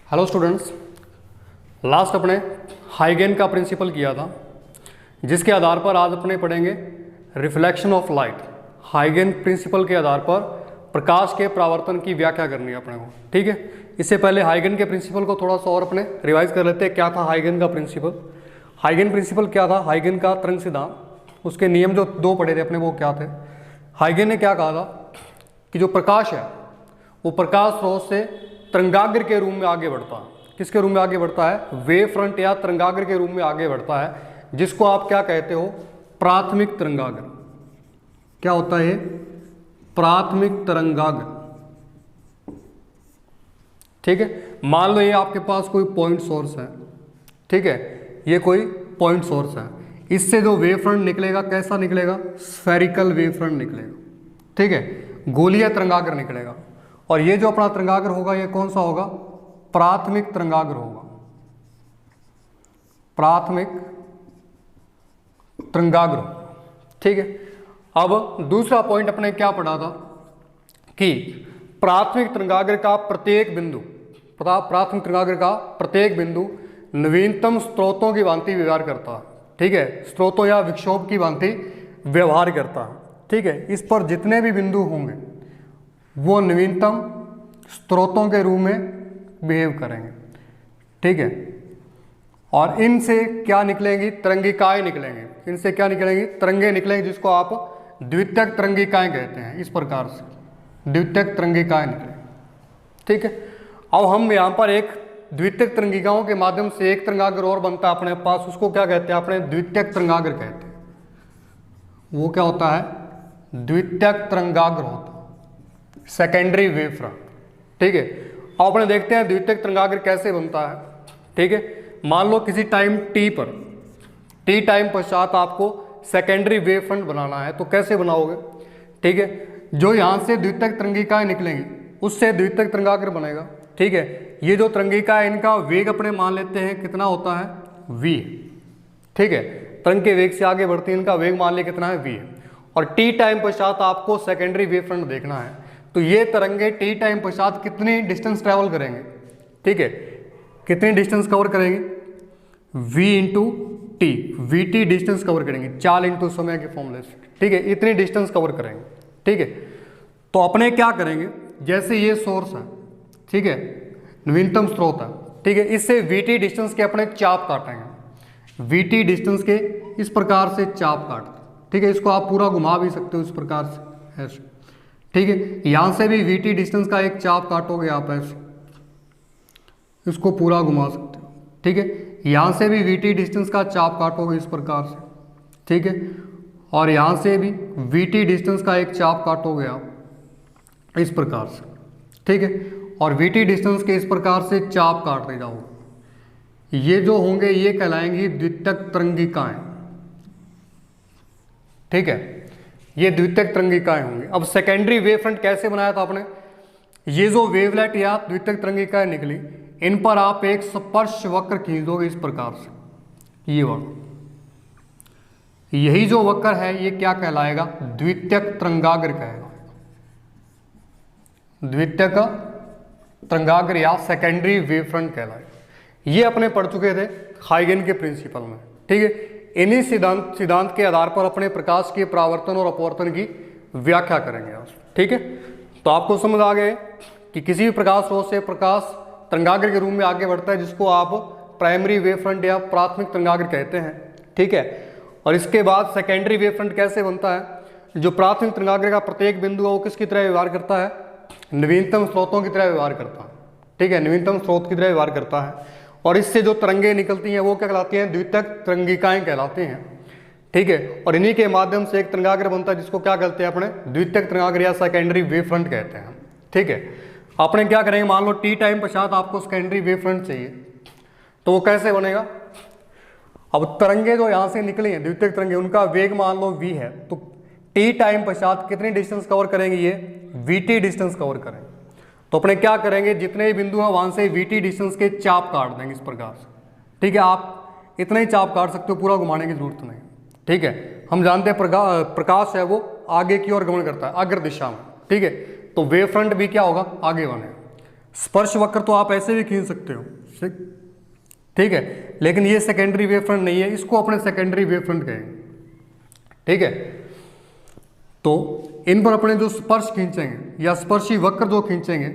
Hello students, last अपने हाइगेन का principal किया था, जिसके आधार पर आज अपने पढ़ेंगे रिफ्लेक्शन ऑफ लाइट। हाइगेन प्रिंसिपल के आधार पर प्रकाश के परावर्तन की व्याख्या करनी है अपने को। ठीक है, इससे पहले हाइगेन के प्रिंसिपल को थोड़ा सा और अपने रिवाइज कर लेते हैं। क्या था हाइगेन का प्रिंसिपल? हाइगेन प्रिंसिपल क्या था? हाइगेन का तरंग सिद्धांत, उसके नियम जो दो पढ़े थे अपने, वो क्या थे? हाइगेन ने क्या कहा था कि जो प्रकाश है वो प्रकाश स्रोत से तरंगाग्र के रूप में आगे बढ़ता है। किसके रूप में आगे बढ़ता है? वेव फ्रंट या तरंगाग्र के रूप में आगे बढ़ता है, जिसको आप क्या कहते हो? प्राथमिक तरंगाग्र। क्या होता है ये? प्राथमिक तरंगाग्र। ठीक है, मान लो ये आपके पास कोई पॉइंट सोर्स है। ठीक है, ये कोई पॉइंट सोर्स है, इससे जो वेव फ्रंट निकलेगा कैसा निकलेगा? स्फेरिकल वेव फ्रंट निकलेगा। ठीक है, गोलीय तरंगाग्र निकलेगा। और ये जो अपना तरंगाग्र होगा ये कौन सा होगा? प्राथमिक तरंगाग्र होगा। प्राथमिक तरंगाग्र। ठीक है, अब दूसरा पॉइंट अपने क्या पढ़ा था कि प्राथमिक तरंगाग्र का प्रत्येक बिंदु, प्राथमिक तरंगाग्र का प्रत्येक बिंदु नवीनतम स्रोतों की भांति व्यवहार करता है। ठीक है, स्रोतों या विक्षोभ की भांति व्यवहार करता है। ठीक है, इस पर जितने भी बिंदु होंगे वो नवीनतम स्रोतों के रूप में बिहेव करेंगे। ठीक है, और इनसे क्या निकलेंगी? तरंगिकाएं निकलेंगी। इनसे क्या निकलेंगी? तरंगे निकलेंगी, जिसको आप द्वितीयक तरंगिकाएं कहते हैं। इस प्रकार से द्वितीयक तरंगिकाएं निकलेंगी। ठीक है, अब हम यहाँ पर एक द्वितीयक तरंगिकाओं के माध्यम से एक तरंगाग्र और बनता है अपने पास, उसको क्या कहते हैं? अपने द्वितीयक तरंगाग्र कहते हैं। वो क्या होता है? द्वितीयक तरंगाग्र होता है, सेकेंडरी वेव फ्रंट। ठीक है, अब अपने देखते हैं द्वितीयक तरंगाग्र कैसे बनता है। ठीक है, मान लो किसी टाइम टी पर, टी टाइम पश्चात आपको सेकेंडरी वेव फ्रंट बनाना है, तो कैसे बनाओगे? ठीक है, जो यहाँ से द्वितीयक तरंगिकाएं निकलेंगी उससे द्वितीयक तरंगाग्र बनेगा। ठीक है, ये जो तरंगिका है इनका वेग अपने मान लेते हैं कितना होता है? v। ठीक है, तरंग के वेग से आगे बढ़ती है, इनका वेग मान लिया कितना है? v है। और टी टाइम पश्चात आपको सेकेंडरी वेव फ्रंट देखना है, तो ये तरंगे टी टाइम पश्चात कितनी डिस्टेंस ट्रेवल करेंगे? ठीक है, कितनी डिस्टेंस कवर करेंगे? v into T, we T distance cover करेंगे, चाल इंटू समय के फॉर्मूले से। ठीक है, इतनी डिस्टेंस कवर करेंगे। ठीक है, तो अपने क्या करेंगे? जैसे ये सोर्स है, ठीक है, नवीनतम स्रोत है। ठीक है, इससे वी टी डिस्टेंस के अपने चाप काटेंगे। वी टी डिस्टेंस के इस प्रकार से चाप काटते। ठीक है, इसको आप पूरा घुमा भी सकते हो इस प्रकार से, ऐसे। ठीक है, यहां से भी वी टी डिस्टेंस का एक चाप काटोगे आप ऐसे, इसको पूरा घुमा सकते हो। ठीक है, यहां से भी वी टी डिस्टेंस का चाप काटोगे इस प्रकार से। ठीक है, और यहां से भी वी टी डिस्टेंस का एक चाप काटोगे आप इस प्रकार से। ठीक है, और वी टी डिस्टेंस के इस प्रकार से चाप काटते जाओगे। ये जो होंगे ये कहलाएंगी द्वितीयक तरंगिकाएं। ठीक है, ये द्वितीयक तरंगिकाएं होंगी। अब सेकेंडरी वेव फ्रंट कैसे बनाया था आपने? ये जो वेवलेट या द्वितीयक तरंगिकाएं निकली, इन पर आप एक स्पर्श वक्र खींच दोगे इस प्रकार से, ये वाला। यही जो वक्र है ये क्या कहलाएगा? द्वितीयक तरंगाग्र कहेगा। द्वितीयक तरंगाग्र या सेकेंडरी वेव फ्रंट कहलाएगा। ये अपने पढ़ चुके थे हाइगेन के प्रिंसिपल में। ठीक है, इन्हीं सिद्धांत के आधार पर अपने प्रकाश के परावर्तन और अपवर्तन की व्याख्या करेंगे आज। ठीक है, तो आपको समझ आ गए कि किसी भी प्रकाश स्रोत से प्रकाश तरंगाग्र के रूप में आगे बढ़ता है, जिसको आप प्राइमरी वेव फ्रंट या प्राथमिक तरंगाग्र कहते हैं। ठीक है, और इसके बाद सेकेंडरी वेव फ्रंट कैसे बनता है? जो प्राथमिक तरंगाग्र का प्रत्येक बिंदु है वो किसकी तरह व्यवहार करता है? नवीनतम स्रोतों की तरह व्यवहार करता है। ठीक है, नवीनतम स्रोत की तरह व्यवहार करता है, और इससे जो तरंगे निकलती हैं वो क्या कहलाती हैं? द्वितीयक तरंगिकाएं कहलाती हैं। ठीक है, और इन्हीं के माध्यम से एक तरंगाग्र बनता है, जिसको क्या कहते हैं? अपने द्वितीयक तरंगाग्र या सेकेंडरी वेव फ्रंट कहते हैं। ठीक है, अपने क्या करेंगे? मान लो टी टाइम पश्चात आपको सेकेंडरी वेव फ्रंट चाहिए, तो वो कैसे बनेगा? अब तरंगे जो यहाँ से निकली हैं द्वितीयक तरंगे, उनका वेग मान लो v है, तो टी टाइम पश्चात कितनी डिस्टेंस कवर करेंगे? ये वी टी डिस्टेंस कवर करेंगे। तो अपने क्या करेंगे? जितने भी बिंदु हैं वहां से वी टी डिस्टेंस के चाप काट देंगे इस प्रकार से। ठीक है, आप इतना ही चाप काट सकते हो, पूरा घुमाने की जरूरत नहीं। ठीक है, हम जानते हैं प्रकाश है वो आगे की ओर गमन करता है, अग्र दिशा में। ठीक है, तो वेव फ्रंट भी क्या होगा? आगे बनेगा। स्पर्श वक्र तो आप ऐसे भी खींच सकते हो, ठीक है, लेकिन ये सेकेंडरी वेव फ्रंट नहीं है, इसको अपने सेकेंडरी वेव फ्रंट कहेंगे, ठीक है। तो इन पर अपने जो स्पर्श खींचेंगे या स्पर्शी वक्र जो खींचेंगे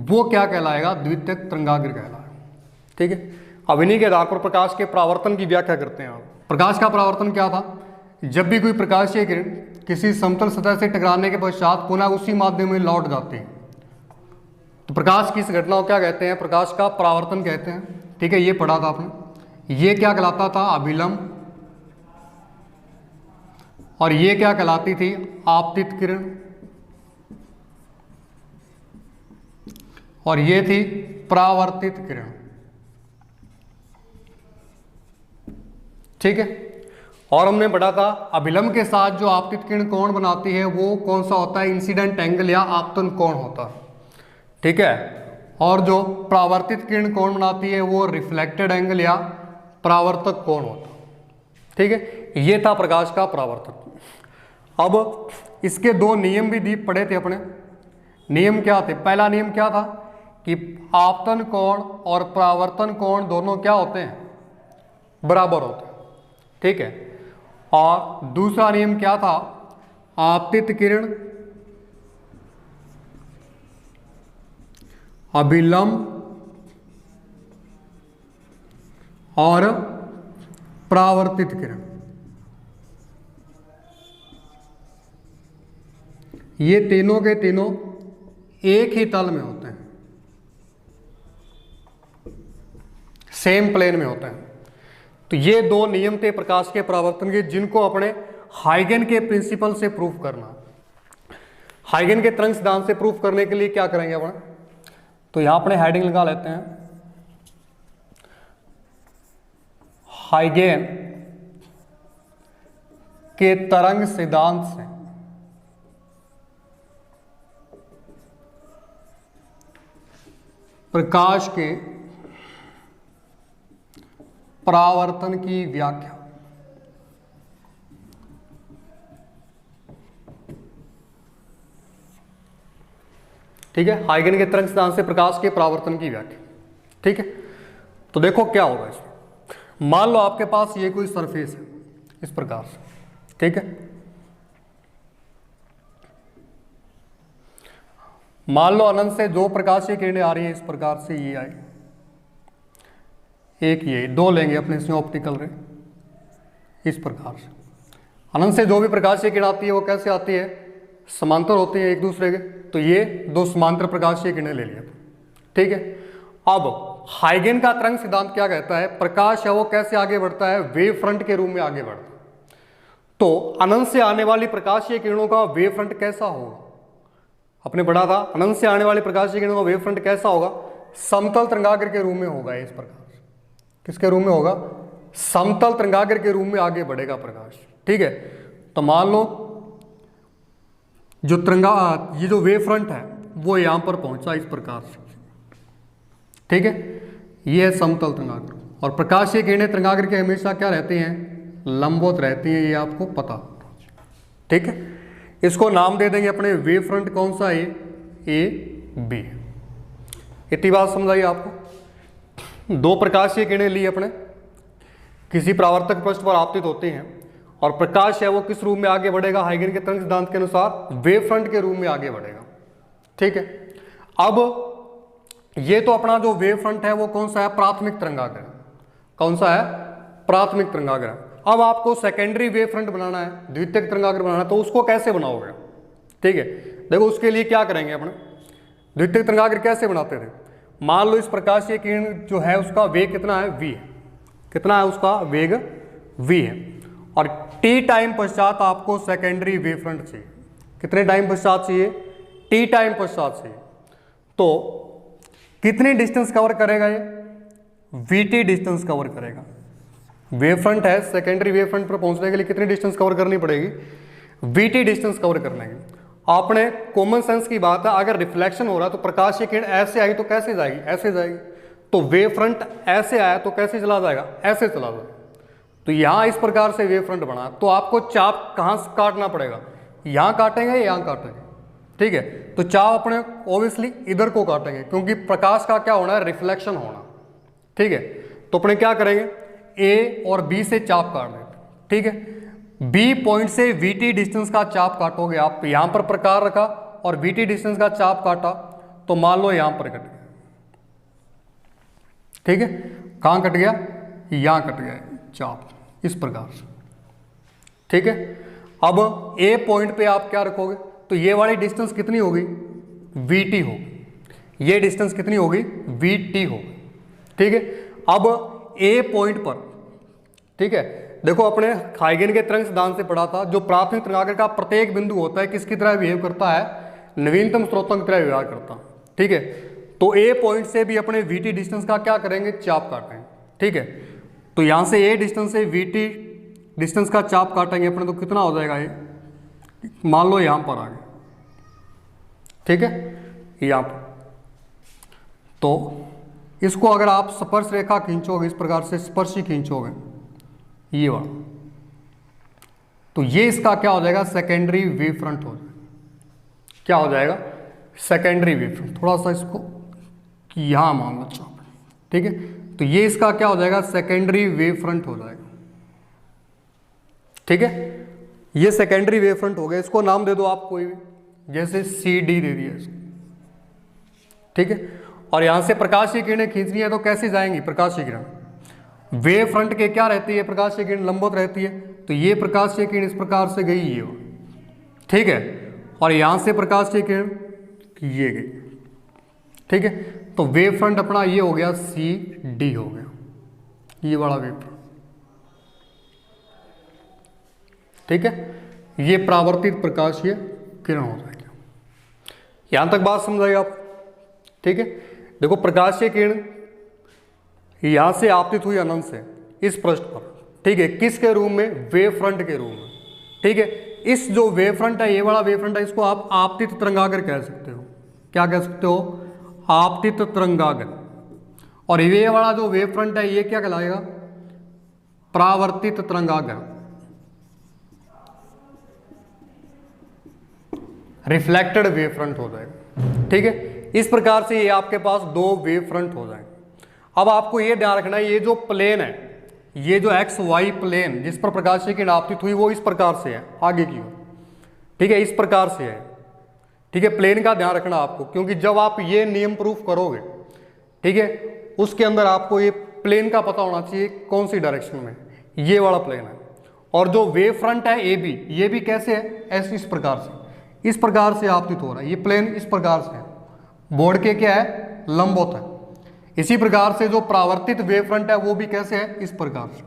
वो क्या कहलाएगा, द्वितीयक तरंगाग्र कहलाएगा, ठीक है। अब इन्हीं के आधार पर प्रकाश के परावर्तन की व्याख्या करते हैं आप। प्रकाश का परावर्तन क्या था, जब भी कोई प्रकाशीय किरण किसी समतल सतह से टकराने के पश्चात पुनः उसी माध्यम में लौट जाती है तो प्रकाश की इस घटना को क्या कहते हैं, प्रकाश का परावर्तन कहते हैं, ठीक है। ये पढ़ा था आपने। ये क्या कहलाता था, अभिलंब, और ये क्या कहलाती थी, आपतित किरण, और ये थी परावर्तित किरण, ठीक है। और हमने पढ़ा था अभिलंब के साथ जो आपतित किरण कोण बनाती है वो कौन सा होता है, इंसिडेंट एंगल या आपतन कोण होता है, ठीक है। और जो परावर्तित किरण कोण बनाती है वो रिफ्लेक्टेड एंगल या परावर्तक कोण होता है, ठीक है। ये था प्रकाश का परावर्तन। अब इसके दो नियम भी पढ़े थे अपने। नियम क्या थे, पहला नियम क्या था कि आपतन कोण और परावर्तन कोण दोनों क्या होते हैं, बराबर होते हैं, ठीक है। और दूसरा नियम क्या था, आपतित किरण अभिलंब और परावर्तित किरण, ये तीनों के तीनों एक ही तल में होते हैं, सेम प्लेन में होते हैं। तो ये दो नियम थे प्रकाश के परावर्तन के, जिनको अपने हाइगन के प्रिंसिपल से प्रूफ करना। हाइगन के तरंग सिद्धांत से प्रूफ करने के लिए क्या करेंगे अपने, तो यहां अपने हेडिंग लगा लेते हैं, हाइगन के तरंग सिद्धांत से प्रकाश के परावर्तन की व्याख्या। ठीक है, हाइगन के तरंग सिद्धांत से प्रकाश के परावर्तन की व्याख्या, ठीक है। तो देखो क्या होगा इसमें, मान लो आपके पास ये कोई सरफेस है इस प्रकार से, ठीक है। मान लो अनंत से दो प्रकाशीय किरणें आ रही हैं इस प्रकार से, ये आई, एक ये, दो लेंगे अपने इसमें ऑप्टिकल रे, इस प्रकार से। अनंत से जो भी प्रकाशीय किरण आती है वो कैसे आती है, समांतर होती है एक दूसरे के। तो ये दो समांतर प्रकाशीय किरणें ले लिया, ठीक है। अब हाइगन का तरंग सिद्धांत क्या कहता है, प्रकाश है वो कैसे आगे बढ़ता है, वेव फ्रंट के रूप में आगे बढ़ता है। तो अनंत से आने वाली प्रकाशीय किरणों का वेव फ्रंट कैसा होगा, आपने पढ़ा था अनंत से आने वाली प्रकाशीय किरणों का वेव फ्रंट कैसा होगा, समतल तरंगाग्र के रूप में होगा। इस प्रकार किसके रूप में होगा, समतल तरंगाग्र के रूप में आगे बढ़ेगा प्रकाश, ठीक है। तो मान लो जो ये जो वेव फ्रंट है वो यहां पर पहुंचा इस प्रकार से, ठीक है। ये है समतल तरंगाग्र, और प्रकाशीय किरणें तरंगाग्र के हमेशा क्या रहती हैं, लंबवत रहती हैं, ये आपको पता, ठीक है। इसको नाम दे देंगे अपने वेव फ्रंट कौन सा है, ए बी। इतनी बात समझाइए आपको। दो प्रकाशीय किरणें ली अपने, किसी परावर्तक पृष्ठ पर आपतित होती हैं, और प्रकाश है वो किस रूप में आगे बढ़ेगा, हाइगन के तरंग सिद्धांत के अनुसार वेव फ्रंट के रूप में आगे बढ़ेगा, ठीक है। अब ये तो अपना जो वेव फ्रंट है वो कौन सा है, प्राथमिक तरंगाग्र। कौन सा है, प्राथमिक तरंगाग्र। अब आपको सेकेंडरी वेव फ्रंट बनाना है, द्वितीयक तरंगाग्र बनाना है, तो उसको कैसे बनाओगे, ठीक है। देखो उसके लिए क्या करेंगे अपने, द्वितीयक तरंगाग्र कैसे बनाते थे, मान लो इस प्रकाशीय किरण जो है उसका वेग कितना है, v है, कितना है उसका वेग, v है, और t टाइम पश्चात आपको सेकेंडरी वेव फ्रंट चाहिए। कितने टाइम पश्चात चाहिए, t टाइम पश्चात चाहिए। तो कितनी डिस्टेंस कवर करेगा ये, vt डिस्टेंस कवर करेगा। वेव फ्रंट है, सेकेंडरी वेव फ्रंट पर पहुंचने के लिए कितनी डिस्टेंस कवर करनी पड़ेगी, vt डिस्टेंस कवर करने की। आपने कॉमन सेंस की बात है, अगर रिफ्लेक्शन हो रहा है तो प्रकाशीय किरण ऐसे आई तो कैसे जाएगी, ऐसे जाएगी। तो वेव फ्रंट ऐसे आया तो कैसे चला जाएगा, ऐसे चला जाएगा। तो यहां इस प्रकार से वेव फ्रंट बना, तो आपको चाप कहां से काटना पड़ेगा, यहां काटेंगे या यहां काटेंगे, ठीक है। तो चाप अपने ऑब्वियसली इधर को काटेंगे क्योंकि प्रकाश का क्या होना है, रिफ्लेक्शन होना। ठीक है, तो अपने क्या करेंगे, ए और बी से चाप काट देते। ठीक है, बी पॉइंट से वीटी डिस्टेंस का चाप काटोगे आप। यहां पर प्रकार रखा और वीटी डिस्टेंस का चाप काटा, तो मान लो यहां पर कट गया। ठीक है, कहां कट गया, यहां कट गया चाप, इस प्रकार से। ठीक है, अब ए पॉइंट पे आप क्या रखोगे, तो ये वाली डिस्टेंस कितनी होगी, वीटी होगी। ये डिस्टेंस कितनी होगी, वीटी होगी। ठीक है, अब ए पॉइंट पर, ठीक है, देखो अपने हाइगन के तरंग सिद्धांत से पढ़ा था, जो प्राथमिक तरंगाग्र का प्रत्येक बिंदु होता है किसकी तरह बिहेव करता है, नवीनतम स्रोतों की तरह व्यवहार करता है। ठीक है, तो ए पॉइंट से भी अपने वीटी डिस्टेंस का क्या करेंगे, चाप काटेंगे। ठीक है, तो यहां से ए डिस्टेंस से वीटी डिस्टेंस का चाप काटेंगे अपने, तो कितना हो जाएगा, ये मान लो यहां पर आ गए। ठीक है, यहां पर, तो इसको अगर आप स्पर्श रेखा खींचोगे, इस प्रकार से स्पर्शी खींचोगे ये वाला, तो ये इसका क्या हो जाएगा, सेकेंडरी वेव फ्रंट हो जाएगा। क्या हो जाएगा, सेकेंडरी वेव फ्रंट। थोड़ा सा इसको यहां मान लो चाप। ठीक है, तो ये इसका क्या हो जाएगा, सेकेंडरी वेव फ्रंट हो जाएगा। ठीक है, ये सेकेंडरी वेव फ्रंट हो गया। इसको नाम दे दो आप कोई भी, जैसे सी डी दे दिया इसको। ठीक है, और यहां से प्रकाशीय किरणें खींचनी है तो कैसे जाएंगी, प्रकाशीय किरण वेव फ्रंट के क्या रहती है, प्रकाशीय किरण लंबवत रहती है, तो ये प्रकाशीय किरण इस प्रकार से गई ये। ठीक है, और यहां से प्रकाशीय किरण ये गई। ठीक है, तो वेव फ्रंट अपना ये हो गया, सी डी हो गया, ये बड़ा वेव फ्रंट। ठीक है, ये परावर्तित प्रकाशीय किरण हो जाएगी। यहां तक बात समझ आई आप। ठीक है, देखो प्रकाशीय किरण यहां से आपतित हुई अनंत से इस पृष्ठ पर। ठीक है, किसके रूप में, वेव फ्रंट के रूप में। ठीक है, इस जो वेव फ्रंट है, ये वाला वेव फ्रंट है, इसको आप आपतित तरंगाग्र कह सकते हो। क्या कह सकते हो, आपतित तरंगाग्र। और ये वाला जो वेव फ्रंट है, ये क्या कहलाएगा, परावर्तित तरंगाग्र, रिफ्लेक्टेड वेव फ्रंट हो जाएगा। ठीक है, इस प्रकार से ये आपके पास दो वेव फ्रंट हो जाएंगे। अब आपको ये ध्यान रखना है, ये जो प्लेन है, ये जो एक्स वाई प्लेन जिस पर प्रकाशीय किरण आपतित हुई, वो इस प्रकार से है आगे की ओर। ठीक है, इस प्रकार से है। ठीक है, प्लेन का ध्यान रखना आपको, क्योंकि जब आप ये नियम प्रूफ करोगे, ठीक है, उसके अंदर आपको ये प्लेन का पता होना चाहिए कौन सी डायरेक्शन में, ये वाला प्लेन है। और जो वेव फ्रंट है ए बी, ये भी कैसे है, ऐसे इस प्रकार से आपतित हो रहा है। ये प्लेन इस प्रकार से है, बोर्ड के क्या है, लंबवत है। इसी प्रकार से जो परावर्तित वेव फ्रंट है वो भी कैसे है, इस प्रकार से।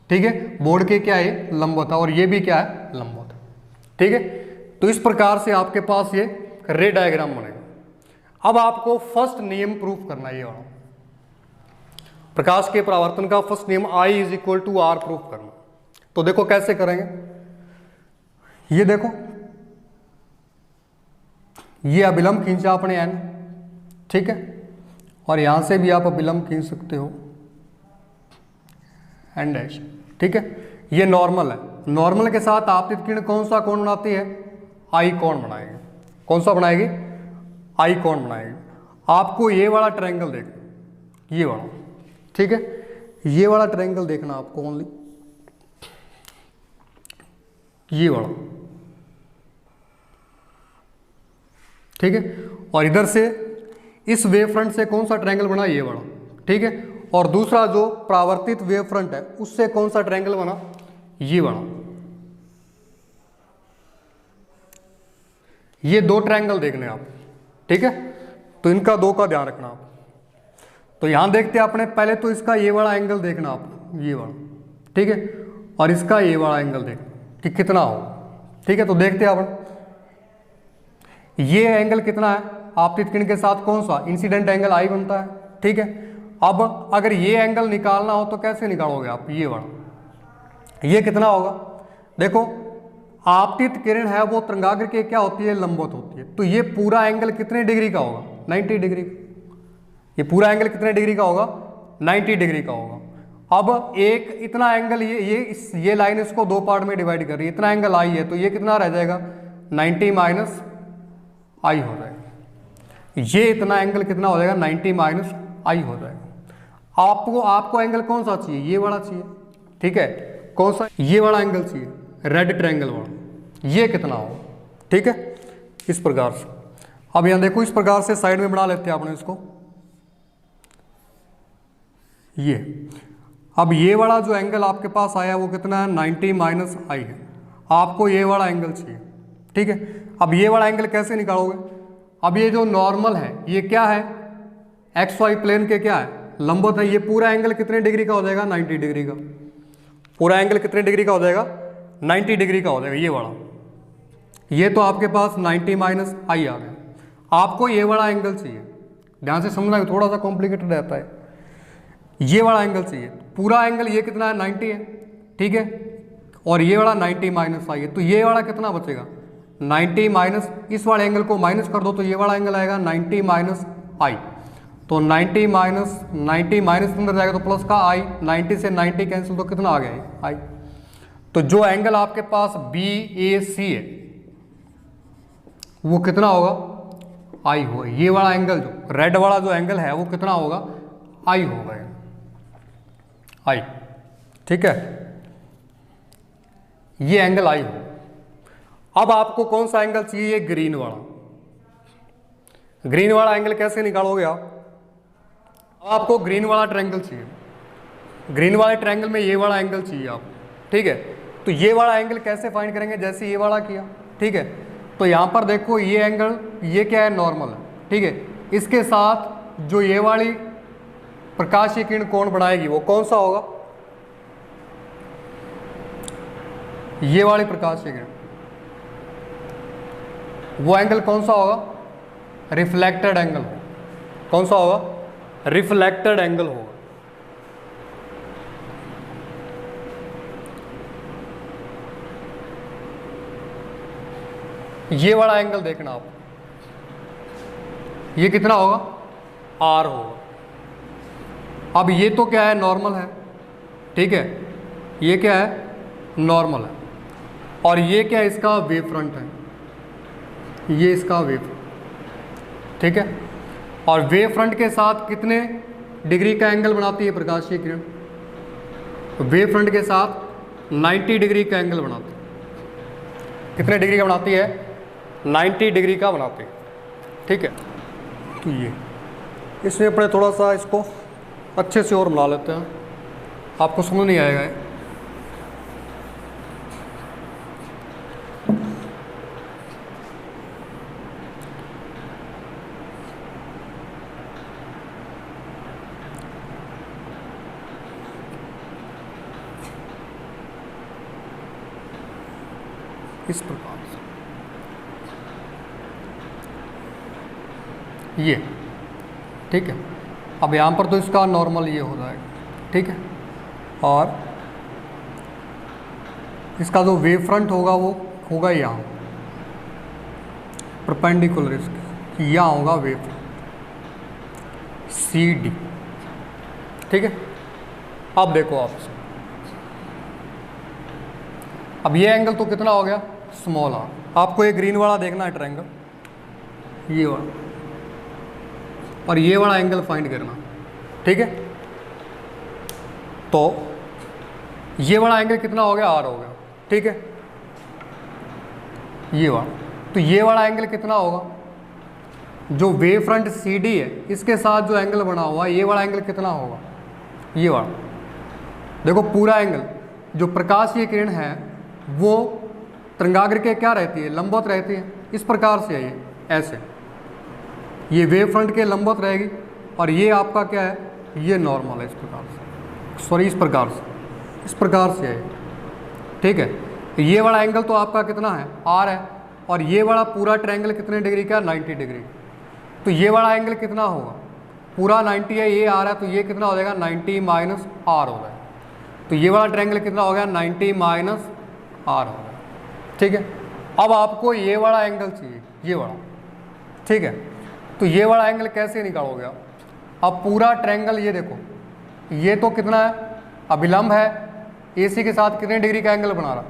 ठीक है, बोर्ड के क्या है, लंबवत है, और ये भी क्या है, लंबवत है। ठीक है, तो इस प्रकार से आपके पास ये रे डायग्राम बनेगा। अब आपको फर्स्ट नियम प्रूफ करना है, ये वाला प्रकाश के परावर्तन का फर्स्ट नियम I is equal to R proof करना। तो देखो कैसे करेंगे, ये देखो, ये अभिलंब खींचा अपने n। ठीक है, और यहां से भी आप अभिलंब खींच सकते हो n डैश। ठीक है, ये नॉर्मल है। नॉर्मल के साथ आपतित किरण कौन सा कोण बनाती है, आई कोण बनाएगी। कौन सा बनाएगी, आई कोण बनाएगी। आपको ये वाला ट्रायंगल देखना, ये वाला। ठीक है, ये वाला ट्रायंगल देखना आपको ओनली, ये वाला। ठीक है, और इधर से इस वेव फ्रंट से कौन सा ट्रायंगल बना, ये वाला। ठीक है, और दूसरा जो परावर्तित वेव फ्रंट है उससे कौन सा ट्रायंगल बना, ये वाला। ये दो ट्रायंगल देखने आप। ठीक है, तो इनका दो का ध्यान रखना आप। तो यहां देखते हैं अपने, पहले तो इसका ये वाला एंगल देखना आप, ये वाला। ठीक है, और इसका ये वाला एंगल देखना कि कितना हो। ठीक है, तो देखते हैं अपन, ये एंगल कितना है, आपतित किरण के साथ कौन सा, इंसिडेंट एंगल आई बनता है। ठीक है, अब अगर ये एंगल निकालना हो तो कैसे निकालोगे आप, ये वाला। ये कितना होगा, देखो आपतित किरण है वो तरंगाग्र के क्या होती है, लंबवत होती है। तो ये पूरा एंगल कितने डिग्री का होगा, 90 डिग्री। ये पूरा एंगल कितने डिग्री का होगा, 90 डिग्री का होगा। अब एक इतना एंगल, ये लाइन इसको दो पार्ट में डिवाइड कर रही है, इतना एंगल आई है, तो ये कितना रह जाएगा, 90 माइनस आई हो जाएगा। ये इतना एंगल कितना हो जाएगा 90 माइनस आई हो जाएगा। आपको एंगल कौन सा चाहिए, ये वाला चाहिए, ठीक है, कौन सा, ये वाला एंगल चाहिए, रेड ट्रायंगल वाला, ये कितना हो, ठीक है, इस प्रकार से। अब यहां देखो इस प्रकार से साइड में बना लेते हैं आपने इसको, ये। अब ये वाला जो एंगल आपके पास आया वो कितना है 90 माइनस आई है, आपको ये वाला एंगल चाहिए, ठीक है। अब ये वाला एंगल कैसे निकालोगे, अब ये जो नॉर्मल है ये क्या है, एक्स वाई प्लेन के क्या है, लंबवत है, ये पूरा एंगल कितने डिग्री का हो जाएगा 90 डिग्री का, पूरा एंगल कितने डिग्री का हो जाएगा 90 डिग्री का हो जाएगा ये वाला। ये तो आपके पास 90 माइनस आई आ गया, आपको ये वाला एंगल चाहिए, ध्यान से समझना, थोड़ा सा कॉम्प्लिकेटेड रहता है, ये वाला एंगल चाहिए, पूरा एंगल ये कितना है 90 है, ठीक है, और ये वाला 90 माइनस आई है, तो ये वाला कितना बचेगा 90 माइनस, इस वाले एंगल को माइनस कर दो तो ये वाला एंगल आएगा 90 माइनस आई, तो 90 माइनस अंदर जाएगा तो प्लस का आई, 90 से 90 कैंसिल तो कितना आ गया आई। तो जो एंगल आपके पास BAC है वो कितना होगा आई होगा, ये वाला एंगल जो रेड वाला जो एंगल है वो कितना होगा आई होगा, आई, ठीक है, ये एंगल आई हो। अब आपको कौन सा एंगल चाहिए, ये ग्रीन वाला, ग्रीन वाला एंगल कैसे निकालोगे आप, आपको ग्रीन वाला ट्रायंगल चाहिए, ग्रीन वाले ट्रायंगल में ये वाला एंगल चाहिए आप, ठीक है। तो ये वाला एंगल कैसे फाइंड करेंगे, जैसे ये वाला किया, ठीक है, तो यहां पर देखो ये एंगल, ये क्या है नॉर्मल है, ठीक है, इसके साथ जो ये वाली प्रकाशीय किरण कोण बनाएगी वो कौन सा होगा, ये वाली प्रकाशीय किरण, वो एंगल कौन सा होगा, रिफ्लेक्टेड एंगल होगा, कौन सा होगा, रिफ्लेक्टेड एंगल होगा। ये वाला एंगल देखना आप, ये कितना होगा R होगा। अब ये तो क्या है नॉर्मल है, ठीक है, ये क्या है नॉर्मल है, और ये क्या है इसका वेव फ्रंट है, ये इसका वेव, ठीक है, और वेव फ्रंट के साथ कितने डिग्री का एंगल बनाती है प्रकाशीय किरण, वेव फ्रंट के साथ 90 डिग्री का एंगल बनाती है, कितने डिग्री का बनाती है 90 डिग्री का बनाती है, ठीक है। तो ये इसमें अपने थोड़ा सा इसको अच्छे से और बना लेते हैं, आपको समझ नहीं आएगा ये। इस प्रकार से ये, ठीक है। अब यहाँ पर तो इसका नॉर्मल ये हो जाएगा, ठीक है, और इसका जो वेव फ्रंट होगा वो होगा यहाँ परपेंडिकुलर, इसके यहाँ होगा वेव फ्रंट CD, ठीक है। अब देखो आप, अब ये एंगल तो कितना हो गया स्मॉल r, आपको ये ग्रीन वाला देखना है ट्रायंगल, ये वाला, और ये वाला एंगल फाइंड करना, ठीक है। तो ये वाला एंगल कितना हो गया R हो गया, ठीक है, ये वाला, तो ये वाला एंगल कितना होगा, जो वेव फ्रंट CD है इसके साथ जो एंगल बना हुआ है ये वाला एंगल कितना होगा, ये वाला, देखो पूरा एंगल, जो प्रकाशीय किरण है वो तरंगाग्र के क्या रहती है लंबवत रहती है, इस प्रकार से है ये, ऐसे ये वेव फ्रंट के लंबवत रहेगी, और ये आपका क्या है ये नॉर्मल है, इस प्रकार से, सॉरी इस प्रकार से है, ठीक है। तो ये वाला एंगल तो आपका कितना है R है, और ये वाला पूरा ट्रायंगल कितने डिग्री का 90 डिग्री, तो ये वाला एंगल कितना होगा, पूरा 90 है, ये R है, तो ये कितना हो जाएगा 90 माइनस R हो जाएगा, तो ये वाला ट्रायंगल कितना हो गया 90 माइनस R हो गया, ठीक है। अब आपको ये वाला एंगल चाहिए, ये वाला, ठीक है, तो ये वाला एंगल कैसे निकालोगे आप, अब पूरा ट्रायंगल ये देखो, ये तो कितना है अभिलंब है, AC के साथ कितने डिग्री का एंगल बना रहा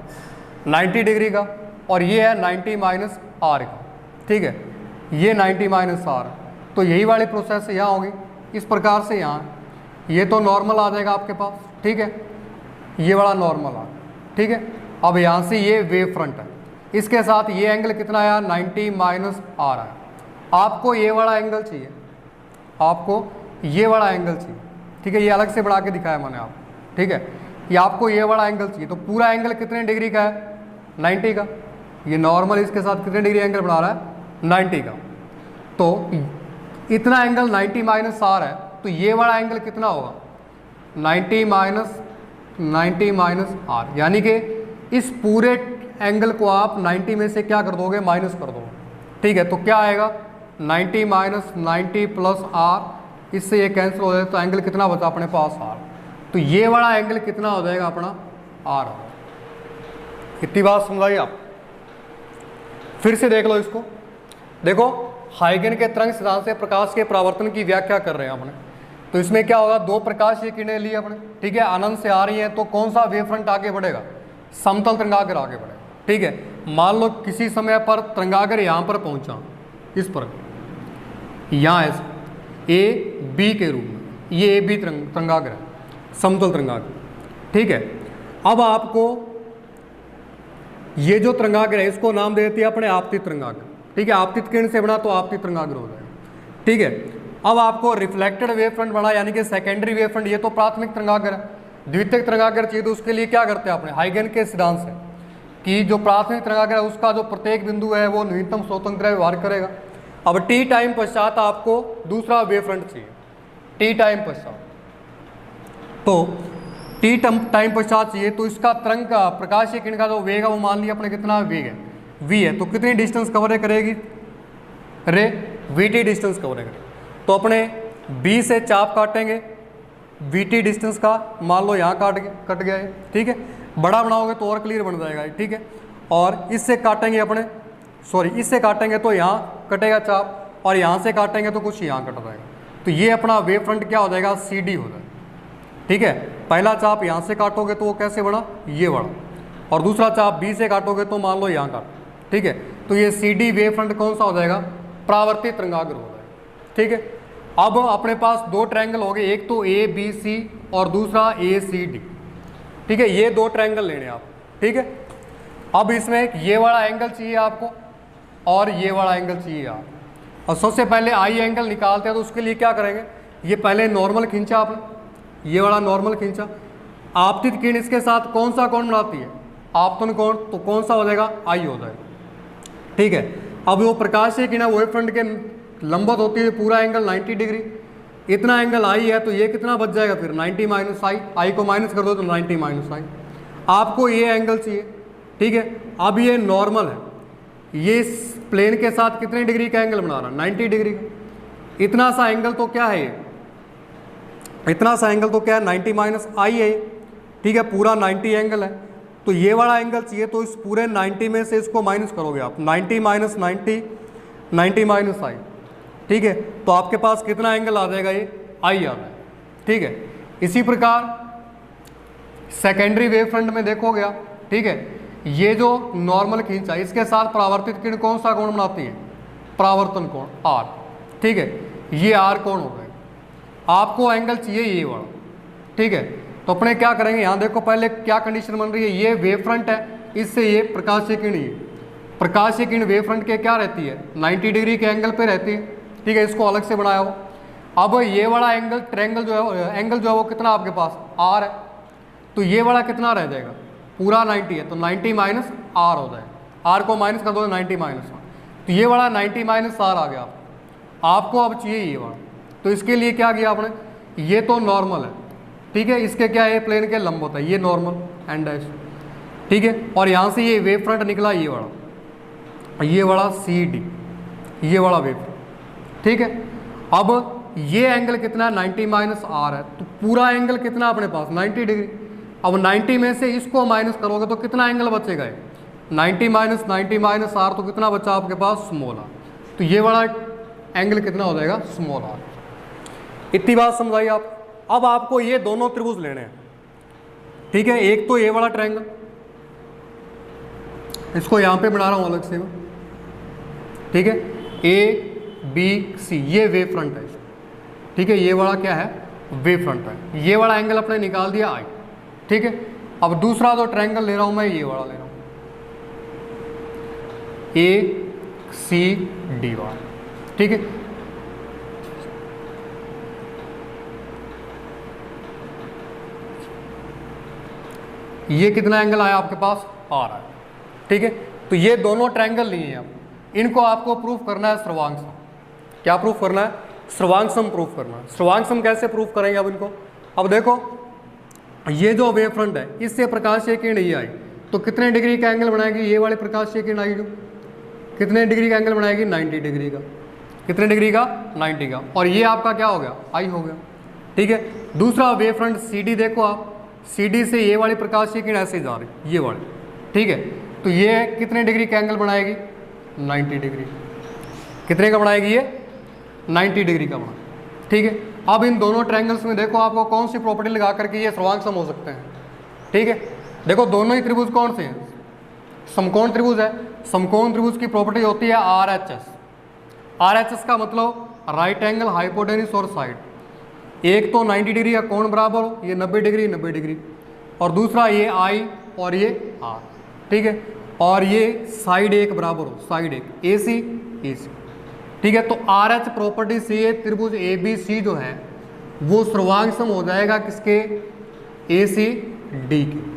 90 डिग्री का, और ये है 90 माइनस R का, ठीक है। ये 90 माइनस आर, तो यही वाली प्रोसेस यहाँ होगी इस प्रकार से। यहाँ ये तो नॉर्मल आ जाएगा आपके पास, ठीक है, ये वाला नॉर्मल आ, ठीक है। अब यहाँ से ये वेव फ्रंट है, इसके साथ ये एंगल कितना आया 90 माइनस आर आया। आपको ये वाला एंगल चाहिए, आपको ये वाला एंगल चाहिए, ठीक है, ये अलग से बढ़ा के दिखाया मैंने आप, ठीक है। ये आपको ये वाला एंगल चाहिए, तो पूरा एंगल कितने डिग्री का है 90 का। ये नॉर्मल इसके साथ कितने डिग्री एंगल बना रहा है 90 का। तो इतना एंगल 90 माइनस आर है, तो ये वाला एंगल कितना होगा 90 माइनस आर, यानी कि इस पूरे एंगल को आप 90 में से क्या कर दोगे माइनस कर दोगे, ठीक है। तो क्या आएगा 90 माइनस 90 प्लस आर, इससे ये कैंसिल हो जाए, तो एंगल कितना बचा अपने पास आर। तो ये वाला एंगल कितना हो जाएगा अपना आर। इतनी बात समझाइए आप। फिर से देख लो इसको, देखो हाइगन के तरंग सिद्धांत से प्रकाश के परावर्तन की व्याख्या कर रहे हैं अपने। तो इसमें क्या होगा, दो प्रकाशीय किरणें ली अपने, ठीक है, अनंत से आ रही हैं, तो कौन सा वेव फ्रंट आगे बढ़ेगा, समतल तरंगाग्र आगे बढ़ेगा, ठीक है। मान लो किसी समय पर तरंगाग्र यहाँ पर पहुँचा, इस पर यहाँ ऐसे ए बी के रूप में, ये ए बी तरंगाग्र है, समतल तरंगाग्र, ठीक है। अब आपको ये जो तरंगाग्र है इसको नाम दे देती है अपने आपतित तरंगाग्र, ठीक है। आपतित किरण से बना तो आपतित तरंगाग्र हो जाएगा, ठीक है। अब आपको रिफ्लेक्टेड वेव फ्रंट बना, यानी कि सेकेंडरी वेव फ्रंट, ये तो प्राथमिक तरंगाग्र है। द्वितीयक तरंगाग्र चाहिए तो उसके लिए क्या करते हैं अपने हाइगन के सिद्धांत से कि जो प्राथमिक तरंगाग्र है उसका जो प्रत्येक बिंदु है वो न्यूनतम स्वतंत्र व्यवहार करेगा। अब टी टाइम पश्चात आपको दूसरा वेव फ्रंट चाहिए, टी टाइम पश्चात, तो टी टाइम पश्चात चाहिए, तो इसका तरंग का प्रकाशीय किरण का जो वेग है वो मान लिया अपने कितना वेग है v है, तो कितनी डिस्टेंस कवर करेगी रे vt डिस्टेंस कवर करेगी। तो अपने b से चाप काटेंगे vt डिस्टेंस का, मान लो यहाँ कट गया है, ठीक है। बड़ा बनाओगे तो और क्लियर बन जाएगा, ठीक है। और इससे काटेंगे अपने, सॉरी इससे काटेंगे तो यहाँ कटेगा चाप, और यहाँ से काटेंगे तो कुछ यहाँ कट जाएगा। तो ये अपना वेव फ्रंट क्या हो जाएगा CD हो जाएगा, ठीक है। पहला चाप यहाँ से काटोगे तो वो कैसे बना ये बड़ा, और दूसरा चाप B से काटोगे तो मान लो यहाँ काट, ठीक है। तो ये CD वेव फ्रंट कौन सा हो जाएगा परावर्तित तरंगाग्र हो जाएगा, ठीक है। अब अपने पास दो ट्रायंगल हो गए, एक तो ABC और दूसरा ACD, ठीक है। ये दो ट्रायंगल लेने आप, ठीक है। अब इसमें ये वाला एंगल चाहिए आपको और ये वाला एंगल चाहिए आप, और सबसे पहले आई एंगल निकालते हैं। तो उसके लिए क्या करेंगे, ये पहले नॉर्मल खींचा आपने, ये वाला नॉर्मल खींचा, आपतित किरण इसके साथ कौन सा कोण बनाती है आपतन कोण, तो कौन सा हो जाएगा आई हो जाएगा, ठीक है। अब वो प्रकाशीय किरण वेव फ्रंट के लंबवत होती है, पूरा एंगल 90 डिग्री, इतना एंगल आई है, तो ये कितना बच जाएगा फिर 90 माइनस आई को माइनस कर दो तो 90 माइनस आई। आपको ये एंगल चाहिए, ठीक है। अब ये नॉर्मल है, ये इस प्लेन के साथ कितने डिग्री का एंगल बना रहा है 90 डिग्री का। इतना सा एंगल तो क्या है, इतना सा एंगल तो क्या है 90 माइनस आई है, ठीक है, पूरा 90 एंगल है। तो ये वाला एंगल चाहिए, तो इस पूरे 90 में से इसको माइनस करोगे आप, 90 माइनस 90 माइनस आई, ठीक है। तो आपके पास कितना एंगल आ जाएगा, ये आई आ जाएगा, ठीक है। इसी प्रकार सेकेंडरी वेव फ्रंट में देखोगे आप, ठीक है, ये जो नॉर्मल खींचा इसके साथ परावर्तित किरण कौन सा कोण बनाती है परावर्तन कोण आर, ठीक है, ये आर कोण हो गए। आपको एंगल चाहिए ये वाला, ठीक है। तो अपने क्या करेंगे, यहाँ देखो पहले क्या कंडीशन बन रही है, ये वेव फ्रंट है, इससे ये प्रकाशीय किरण, ये प्रकाशीय किरण वेव फ्रंट के क्या रहती है 90 डिग्री के एंगल पे रहती है, ठीक है। इसको अलग से बनाया हो। अब ये वाला एंगल ट्रायंगल जो है, एंगल जो है वो कितना आपके पास आर है, तो ये वाला कितना रह जाएगा पूरा 90 है, तो 90 माइनस आर हो जाएगा, आर को माइनस कर दो 90 माइनस आर, तो ये वाला 90 माइनस आर आ गया आपको। अब चाहिए ये वाला, तो इसके लिए क्या किया आपने, ये तो नॉर्मल है, ठीक है, इसके क्या है प्लेन के लंब होता है, ये नॉर्मल एंड डैश, ठीक है। और यहाँ से ये वेव फ्रंट निकला ये वाला CD, ये वाला वेव फ्रंट, ठीक है। अब ये एंगल कितना है 90 माइनस आर है, तो पूरा एंगल कितना अपने पास 90 डिग्री। अब 90 में से इसको माइनस करोगे तो कितना एंगल बचेगा, 90 माइनस आर, तो कितना बचा आपके पास स्मॉल आर, तो ये वाला एंगल कितना हो जाएगा स्मॉल आर। इतनी बात समझाइए आप। अब आपको ये दोनों त्रिभुज लेने हैं, ठीक है। एक तो ये वाला ट्रायंगल, इसको यहाँ पे बना रहा हूँ अलग से मैं, ठीक है। ABC, ये वेव फ्रंट है, ठीक है। ये वाला क्या है, वेव फ्रंट है। ये वाला एंगल अपने निकाल दिया I, ठीक है। अब दूसरा जो ट्रायंगल ले रहा हूं मैं, ये वाला ले रहा हूं, ACD वाला, ठीक है। ये कितना एंगल आया आपके पास, आ रहा है, ठीक है। तो ये दोनों ट्रायंगल लिए हैं, इनको आपको प्रूफ करना है सर्वांग सम। क्या प्रूफ करना है, सर्वांग सम प्रूफ करना है। सर्वांग सम कैसे प्रूफ करेंगे अब इनको, अब देखो ये जो वेव फ्रंट है इससे प्रकाशीय किरण ये आई, तो कितने डिग्री का एंगल बनाएगी ये वाली प्रकाशीय किरण आई, जो कितने डिग्री का एंगल बनाएगी, 90 डिग्री का। कितने डिग्री का, 90 का। और ये आपका क्या हो गया, आई हो गया, ठीक है। दूसरा वेव फ्रंट CD देखो आप, CD से ये वाली प्रकाशीय किरण ऐसे जा रही, ये वाली, ठीक है। तो ये कितने डिग्री का एंगल बनाएगी, 90 डिग्री। कितने का बनाएगी ये, 90 डिग्री का बना, ठीक है। अब इन दोनों ट्रायंगल्स में देखो आपको कौन सी प्रॉपर्टी लगा करके ये सर्वांग सम हो सकते हैं, ठीक है। देखो दोनों ही त्रिभुज कौन से हैं, समकोण त्रिभुज है। समकोण त्रिभुज की प्रॉपर्टी होती है RHS। RHS का मतलब राइट एंगल, हाइपोटेन्यूज और साइड। एक तो 90 डिग्री का कोण बराबर हो, ये 90 डिग्री 90 डिग्री, और दूसरा ये I और ये R, ठीक है। और ये साइड एक बराबर हो, साइड एक, AC AC, ठीक है। तो RH प्रॉपर्टी से ये त्रिभुज ABC जो है वो सर्वांग सम हो जाएगा किसके, ACD के।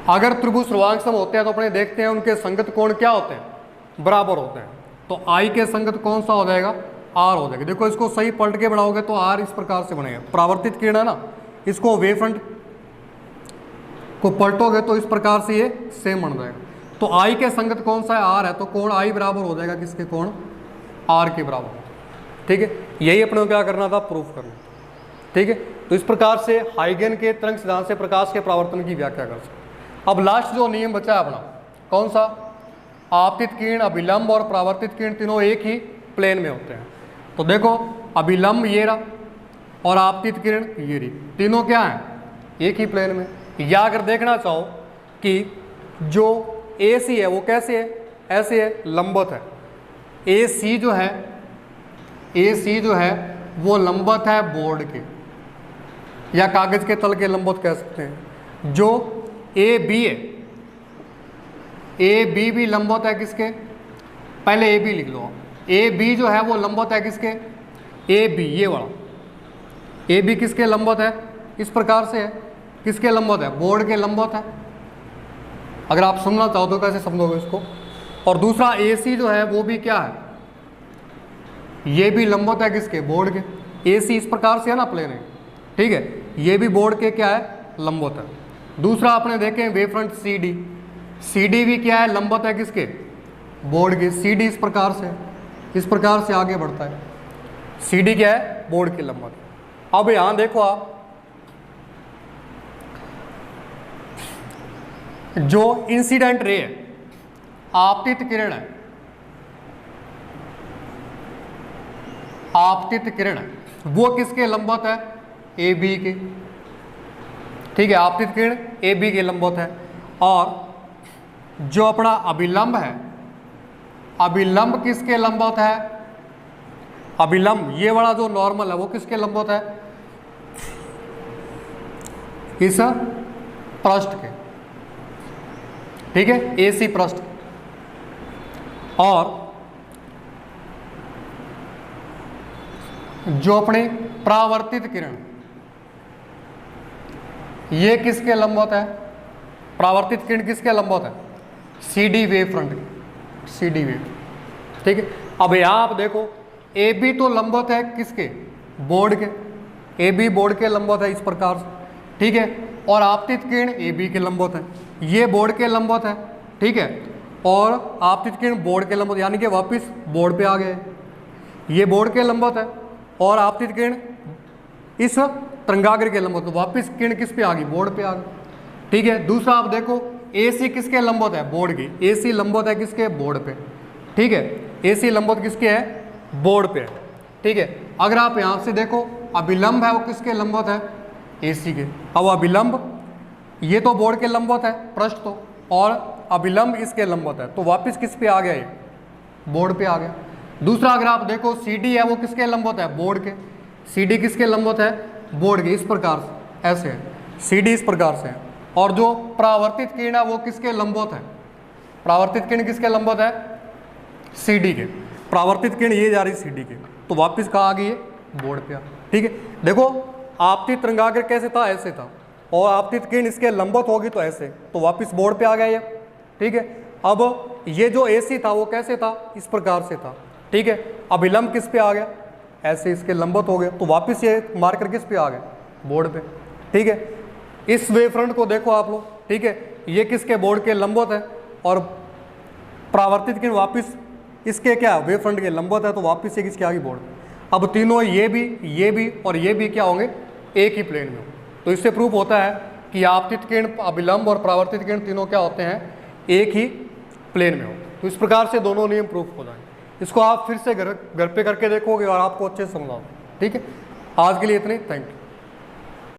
अगर त्रिभुज सर्वांग सम होते हैं तो अपने देखते हैं उनके संगत कोण क्या होते हैं, बराबर होते हैं। तो I के संगत कौन सा हो जाएगा, R हो जाएगा। देखो इसको सही पलट के बनाओगे तो R इस प्रकार से बनेगा, परावर्तित किरण है ना, इसको वेव फ्रंट को पलटोगे तो इस प्रकार से ये सेम बन जाएगा। तो I के संगत कौन सा है, R है, तो कोण I बराबर हो जाएगा किसके, कोण R के बराबर, ठीक है। यही अपने को क्या करना था, प्रूफ करना, ठीक है। तो इस प्रकार से हाइगन के तरंग सिद्धांत से प्रकाश के परावर्तन की व्याख्या कर सकते। अब लास्ट जो नियम बचा है अपना, कौन सा, आपतित किरण, अभिलंब और परावर्तित किरण तीनों एक ही प्लेन में होते हैं। तो देखो अभिलंब ये रहा और आपतित किरण ये रही, तीनों क्या है, एक ही प्लेन में। या अगर देखना चाहो कि जो AC है वो कैसे है, ऐसे है, लंबवत है। AC जो है वो लंबवत है बोर्ड के या कागज के तल के लंबवत कह सकते हैं। जो AB है, AB भी लंबवत है किसके, पहले AB लिख लो। AB जो है वो लंबवत है किसके, AB, ये वाला AB किसके लंबवत है, इस प्रकार से है, किसके लंबवत है, बोर्ड के लंबवत है। अगर आप सुनना चाहो तो कैसे समझोगे इसको। और दूसरा AC जो है वो भी क्या है, ये भी लंबवत है किसके, बोर्ड के। AC इस प्रकार से है ना, प्लेन है, ठीक है। ये भी बोर्ड के क्या है, लंबवत है। दूसरा आपने देखें वेव फ्रंट CD भी क्या है, लंबवत है किसके, बोर्ड के। CD इस प्रकार से आगे बढ़ता है, CD क्या है, बोर्ड के लंबवत। अब यहां देखो आप, जो इंसिडेंट रे है, आपतित किरण है, आपतित किरण है, वो किसके लंबवत है, AB के, ठीक है। आपतित किरण AB के लंबवत है। और जो अपना अभिलंब है, अभिलंब किसके लंबवत है, अभिलंब ये वाला जो नॉर्मल है वो किसके लंबवत है, इस पृष्ठ के, ठीक है, AC पृष्ठ। और जो अपने परावर्तित किरण ये किसके लंबवत है, परावर्तित किरण किसके लंबवत है, CD wave front, CD wave, ठीक है। अब यहां आप देखो AB तो लंबवत है किसके, बोर्ड के, AB बोर्ड के लंबवत है इस प्रकार से, ठीक है। और आपतित किरण AB के लंबवत है, ये बोर्ड के लंबवत है, ठीक है। और आपतित किरण बोर्ड के लंबवत, यानी कि वापस बोर्ड पे आ गए, ये बोर्ड के लंबवत है और आपतित किरण इस तरंगाग्र के लंबवत, तो वापस किरण किस पे आ गई, बोर्ड पे आ गई, ठीक है। दूसरा आप देखो AC किसके लंबवत है, बोर्ड की, AC लंबवत है किसके, बोर्ड पे, ठीक है। AC लंबवत किसके है, बोर्ड पे, ठीक है। अगर आप यहां से देखो अभिलंब है वो किसके लंबवत है, AC के। अब अभिलंब ये तो बोर्ड के लंबवत है पृष्ठ तो, और अभिलंब इसके लंबवत है, तो वापस किस पे आ गया, ये बोर्ड पे आ गया। दूसरा अगर आप देखो CD है वो किसके लंबवत है, बोर्ड के। CD किसके लंबवत है, बोर्ड के। इस प्रकार से ऐसे है, CD इस प्रकार से है। और जो परावर्तित किरण है वो किसके लंबवत है, परावर्तित किरण किसके लंबवत है, CD के। परावर्तित किरण ये जा रही है CD के, तो वापस कहाँ आ गई है, बोर्ड पे आ। ठीक है, देखो आपतित तरंगाग्र कैसे था, ऐसे था, और आपतित किरण इसके लंबवत होगी तो ऐसे, तो वापस बोर्ड पे आ गया ये। ठीक है, अब ये जो AC था वो कैसे था, इस प्रकार से था। ठीक है, अभिलंब किस पे आ गया, ऐसे इसके लंबवत हो गए, तो वापस ये मार्कर किस पे आ गए, बोर्ड पे। ठीक है, इस वेव फ्रंट को देखो आप लोग। ठीक है, ये किसके, बोर्ड के लंबवत है, और परावर्तित किरण वापस इसके क्या, वेव फ्रंट के लंबवत है, तो वापस ये किसके आ गई, बोर्ड। अब तीनों ये भी और ये भी क्या होंगे, एक ही प्लेन में। तो इससे प्रूफ होता है कि आपतित किरण, अभिलंब और परावर्तित किरण तीनों क्या होते हैं, एक ही प्लेन में हो। तो इस प्रकार से दोनों नियम प्रूफ हो जाएंगे। इसको आप फिर से घर पे करके देखोगे और आपको अच्छे से समझाओ। ठीक है, आज के लिए इतने, थैंक यू।